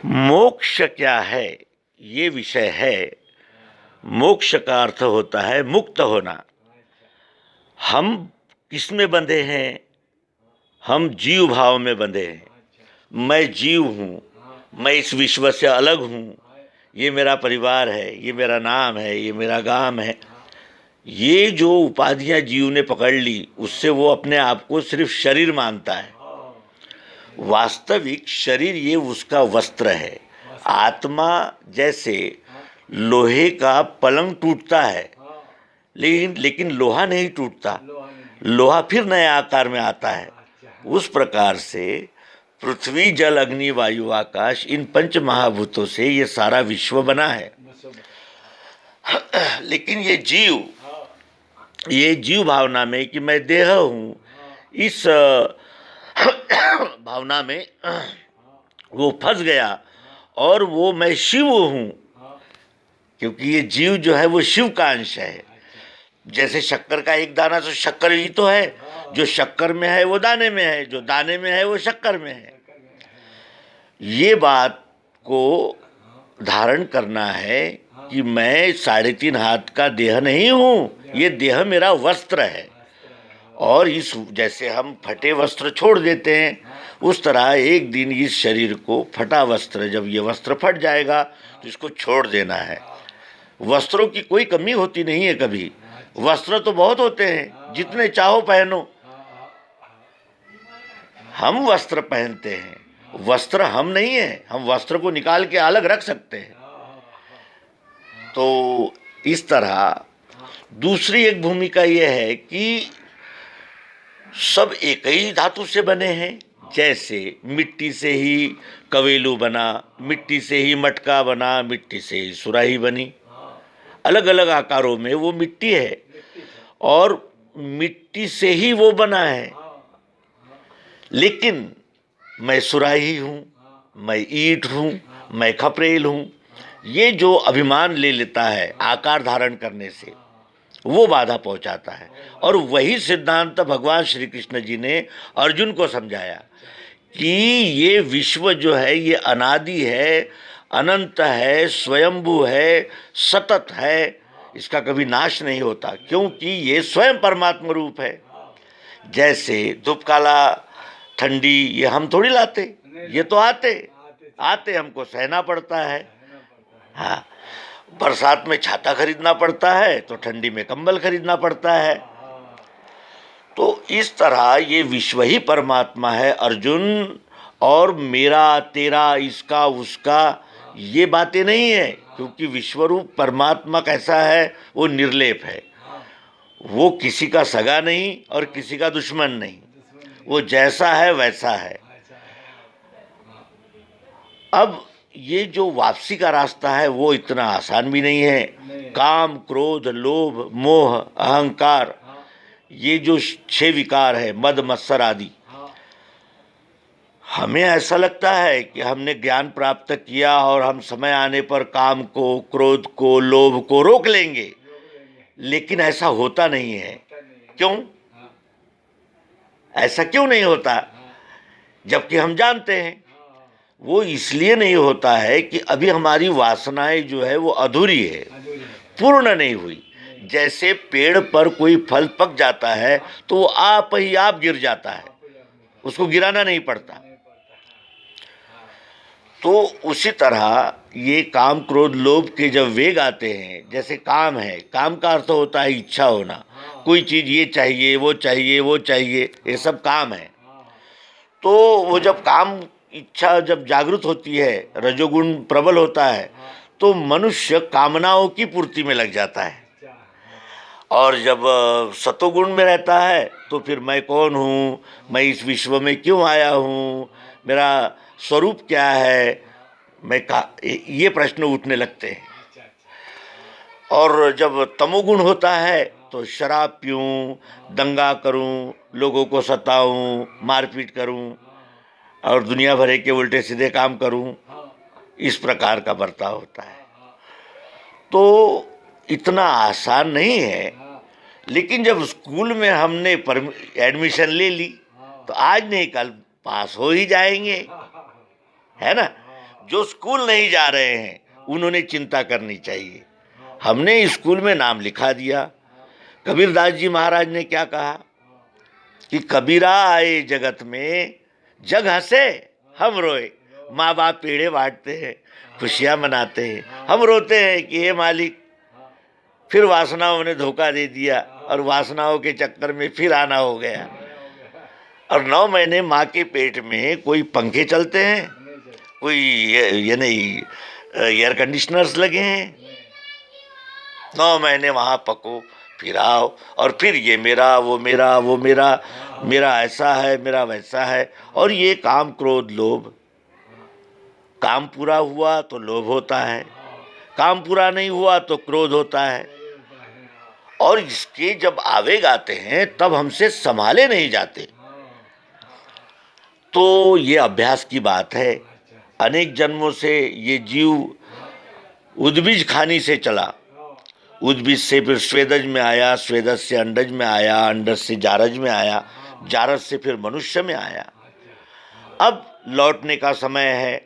मोक्ष क्या है, ये विषय है। मोक्ष का अर्थ होता है मुक्त होना। हम किस में बंधे हैं? हम जीव भाव में बंधे हैं। मैं जीव हूँ, मैं इस विश्व से अलग हूँ, ये मेरा परिवार है, ये मेरा नाम है, ये मेरा गांव है। ये जो उपाधियां जीव ने पकड़ ली, उससे वो अपने आप को सिर्फ शरीर मानता है। वास्तविक शरीर ये उसका वस्त्र है। आत्मा जैसे लोहे का पलंग टूटता है, लेकिन लोहा नहीं टूटता, लोहा फिर नए आकार में आता है। उस प्रकार से पृथ्वी, जल, अग्नि, वायु, आकाश, इन पंच महाभूतों से ये सारा विश्व बना है। लेकिन ये जीव भावना में कि मैं देह हूँ, इस भावना में वो फंस गया और वो मैं शिव हूँ, क्योंकि ये जीव जो है वो शिव का अंश है। जैसे शक्कर का एक दाना तो शक्कर ही तो है, जो शक्कर में है वो दाने में है, जो दाने में है वो शक्कर में है। ये बात को धारण करना है कि मैं 3.5 हाथ का देह नहीं हूँ, ये देह मेरा वस्त्र है। और इस जैसे हम फटे वस्त्र छोड़ देते हैं, उस तरह एक दिन इस शरीर को फटा वस्त्र, जब ये वस्त्र फट जाएगा तो इसको छोड़ देना है। वस्त्रों की कोई कमी होती नहीं है कभी। वस्त्र तो बहुत होते हैं, जितने चाहो पहनो। हम वस्त्र पहनते हैं, वस्त्र हम नहीं है। हम वस्त्र को निकाल के अलग रख सकते हैं। तो इस तरह दूसरी एक भूमिका यह है कि सब एक ही धातु से बने हैं। जैसे मिट्टी से ही कवेलू बना, मिट्टी से ही मटका बना, मिट्टी से ही सुराही बनी। अलग अलग आकारों में वो मिट्टी है और मिट्टी से ही वो बना है। लेकिन मैं सुराही हूँ, मैं ईंट हूँ, मैं खपरेल हूँ, ये जो अभिमान ले लेता है आकार धारण करने से, वो बाधा पहुंचाता है। और वही सिद्धांत भगवान श्री कृष्ण जी ने अर्जुन को समझाया कि ये विश्व जो है ये अनादि है, अनंत है, स्वयंभू है, सतत है, इसका कभी नाश नहीं होता, क्योंकि ये स्वयं परमात्मा रूप है। जैसे धूप, काला, ठंडी, ये हम थोड़ी लाते, ये तो आते हमको सहना पड़ता है। हाँ, बरसात में छाता खरीदना पड़ता है तो ठंडी में कंबल खरीदना पड़ता है। तो इस तरह ये विश्व ही परमात्मा है अर्जुन, और मेरा, तेरा, इसका, उसका, ये बातें नहीं है। क्योंकि विश्वरूप परमात्मा कैसा है, वो निर्लेप है। वो किसी का सगा नहीं और किसी का दुश्मन नहीं, वो जैसा है वैसा है। अब ये जो वापसी का रास्ता है वो इतना आसान भी नहीं है। काम, क्रोध, लोभ, मोह, अहंकार, ये जो 6 विकार है, मद, मत्सर आदि, हमें ऐसा लगता है कि हमने ज्ञान प्राप्त किया और हम समय आने पर काम को, क्रोध को, लोभ को रोक लेंगे। लेकिन ऐसा होता नहीं है। क्यों? ऐसा क्यों नहीं होता? जबकि हम जानते हैं। वो इसलिए नहीं होता है कि अभी हमारी वासनाएं जो है वो अधूरी है, पूर्ण नहीं हुई। जैसे पेड़ पर कोई फल पक जाता है तो वो आप ही आप गिर जाता है, उसको गिराना नहीं पड़ता। तो उसी तरह ये काम, क्रोध, लोभ के जब वेग आते हैं, जैसे काम है, काम का अर्थ होता है इच्छा होना। कोई चीज़ ये चाहिए, वो चाहिए, वो चाहिए, ये सब काम है। तो वो जब काम, इच्छा जब जागृत होती है, रजोगुण प्रबल होता है, तो मनुष्य कामनाओं की पूर्ति में लग जाता है। और जब सतोगुण में रहता है तो फिर मैं कौन हूँ, मैं इस विश्व में क्यों आया हूँ, मेरा स्वरूप क्या है, ये प्रश्न उठने लगते हैं। और जब तमोगुण होता है तो शराब पीऊँ, दंगा करूँ, लोगों को सताऊँ, मारपीट करूँ और दुनिया भर के उल्टे सीधे काम करूं, इस प्रकार का बर्ताव होता है। तो इतना आसान नहीं है। लेकिन जब स्कूल में हमने एडमिशन ले ली तो आज नहीं कल पास हो ही जाएंगे, है ना। जो स्कूल नहीं जा रहे हैं उन्होंने चिंता करनी चाहिए। हमने स्कूल में नाम लिखा दिया। कबीरदास जी महाराज ने क्या कहा कि कबीरा आए जगत में, जग हंसे हम रोए। माँ बाप पेड़े बांटते हैं, खुशियाँ मनाते हैं, हम रोते हैं कि हे मालिक फिर वासनाओं ने धोखा दे दिया और वासनाओं के चक्कर में फिर आना हो गया। और 9 महीने माँ के पेट में कोई पंखे चलते हैं, कोई ये नहीं एयर कंडीशनर्स लगे हैं। 9 महीने वहाँ पको, फिर आओ, और फिर ये मेरा वो मेरा वो मेरा, मेरा ऐसा है मेरा वैसा है। और ये काम क्रोध लोभ, काम पूरा हुआ तो लोभ होता है, काम पूरा नहीं हुआ तो क्रोध होता है। और इसके जब आवेग आते हैं तब हमसे संभाले नहीं जाते। तो ये अभ्यास की बात है। अनेक जन्मों से ये जीव उद्बीज खानी से चला, उद्बीज से फिर स्वेदज में आया, स्वेदज से अंडज में आया, अंडज से जारज में आया, जारज से फिर मनुष्य में आया। अब लौटने का समय है।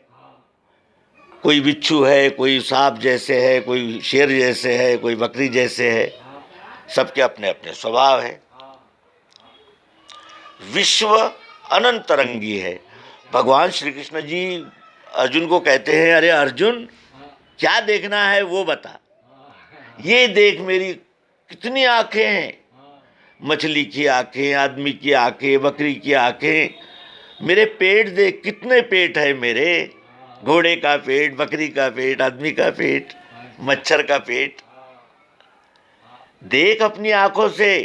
कोई बिच्छू है, कोई सांप जैसे है, कोई शेर जैसे है, कोई बकरी जैसे है, सबके अपने अपने स्वभाव है। विश्व अनंतरंगी है। भगवान श्री कृष्ण जी अर्जुन को कहते हैं, अरे अर्जुन क्या देखना है वो बता। ये देख मेरी कितनी आंखें हैं, मछली की आंखें, आदमी की आंखें, बकरी की आंखें। मेरे पेट देख, कितने पेट है मेरे, घोड़े का पेट, बकरी का पेट, आदमी का पेट, मच्छर का पेट। देख अपनी आंखों से।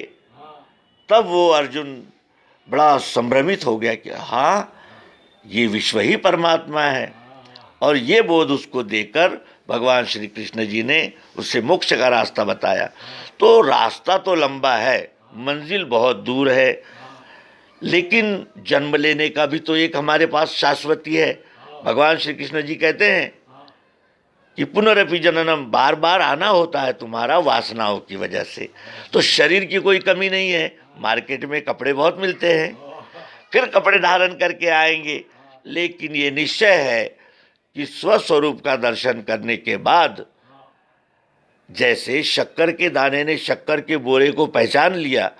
तब वो अर्जुन बड़ा संभ्रमित हो गया कि हाँ, ये विश्व ही परमात्मा है। और ये बोध उसको देकर भगवान श्री कृष्ण जी ने उससे मोक्ष का रास्ता बताया। तो रास्ता तो लंबा है, मंजिल बहुत दूर है, लेकिन जन्म लेने का भी तो एक हमारे पास शाश्वती है। भगवान श्री कृष्ण जी कहते हैं कि पुनरपि जननम, बार बार आना होता है तुम्हारा वासनाओं की वजह से। तो शरीर की कोई कमी नहीं है, मार्केट में कपड़े बहुत मिलते हैं, फिर कपड़े धारण करके आएंगे। लेकिन ये निश्चय है कि स्वस्वरूप का दर्शन करने के बाद, जैसे शक्कर के दाने ने शक्कर के बोरे को पहचान लिया,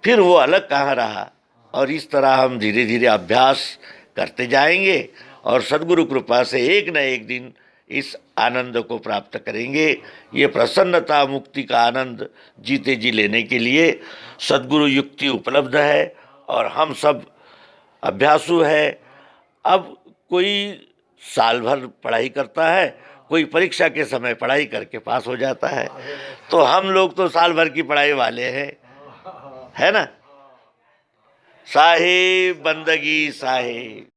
फिर वो अलग कहाँ रहा। और इस तरह हम धीरे धीरे अभ्यास करते जाएंगे और सद्गुरु कृपा से एक न एक दिन इस आनंद को प्राप्त करेंगे। ये प्रसन्नता मुक्ति का आनंद जीते जी लेने के लिए सद्गुरु युक्ति उपलब्ध है और हम सब अभ्यासु है। अब कोई साल भर पढ़ाई करता है, कोई परीक्षा के समय पढ़ाई करके पास हो जाता है। तो हम लोग तो साल भर की पढ़ाई वाले हैं, है ना। साहेब बंदगी साहेब।